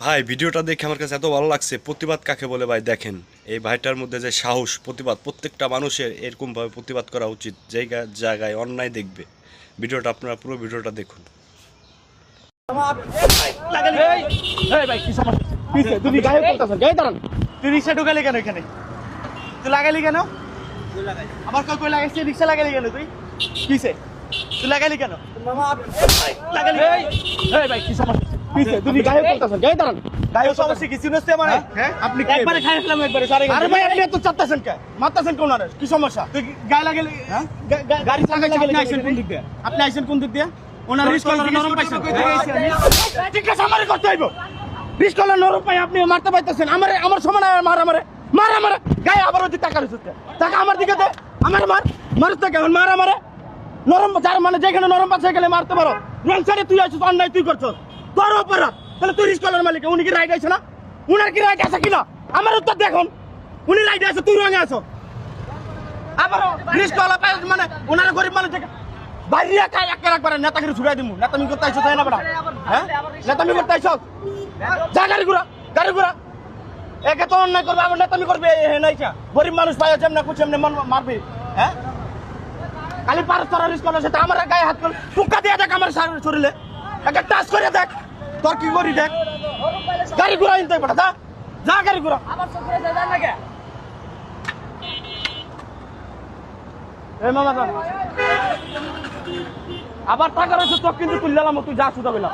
ভাই ভিডিওটা দেখে আমার কাছে এত ভালো লাগছে। প্রতিবাদ কাকে বলে ভাই দেখেন, এই ভাইটার মধ্যে যে সাহস, প্রতিবাদ, প্রত্যেকটা মানুষের এরকমভাবে প্রতিবাদ করা উচিত। জায়গা জায়গায় অন্যায় দেখবে। ভিডিওটা আপনারা পুরো ভিডিওটা দেখুন। তুই রিক্সা ঢুকালি কেন এখানে? তুই লাগালি কেন? আমার কই লাগাইছিস? রিক্সা লাগালি কেন তুই? কিসে তুই লাগালি কেন? লাগালি ভাই কি সমস্যা? কিসে তুই গায়ে করতেছেন? গায়ে দাঁড়ান। গায়ে সমস্যা কি চিনতে মানে? হ্যাঁ আপনি একবারে খাই ফেললাম একবারে সারে। আরে ভাই আপনি এত চাপতেছেন কে? মারতেছেন কোন আরে? কি সমস্যা? তুই গায়ে লাগালি? হ্যাঁ গাড়ি লাগাইছেন আপনি আইছেন কোন দিক দিয়ে? আপনি আইছেন কোন দিক দিয়ে? ওনার রিস্ক কলার নরম পাইছেন। ঠিক আছে আমারে করতে হইব। রিস্ক কলার নরম পাই আপনি মারতে পাইতেছেন। আমার সমান মার আমারে গায়ে আবার ওই টাকা রইছে। টাকা আমার দিকে দে। আমার মারতে কেমন মার আমারে? নরম যার মানে যেখানে নরম পাচ্ছে গেলে মারতে পারো। রং সাইডে তুই আছিস, অন্যায় তুই করছস। তোর অপরাধ। তাহলে তুই রিস্ক কলার মালিক, উনি কি রাইট আছে না? উনার কি রাইট আছে কিনা আমার উত্তর দেখুন। উনি রাইট আছে, তুই রঙে আছো। আবার রিস্ক কলার মানে উনার গরিব মানুষ বাইরে কাজ একবার নেতাগিরি ছুড়াই দিমু। নেতামি করতে আইছো তাই না বেটা? হ্যাঁ নেতামি করতে আইছো? যা গাড়ি ঘুরা একে তো অন্যায় করবে, আবার নেতামি করবে। নাইছা গরিব মানুষ পাই যেমন কুছ এমনি মারবে। হ্যাঁ খালি পার তোরা রিস্ক কলার সেটা আমার গায়ে হাত করে টুকা দিয়ে দেখ আমার শরীরে একটা টাচ করে দেখ। তোর কি করি দেখ। গাড়ি ঘুরা ইনতে বেটা যা যা গাড়ি ঘুরা। আবার চোখ করে যান না কে? এই মামা আবার টাকা রয়েছে চোখ কিন্তু তুললাম, তুই যা সুদা পেলাম।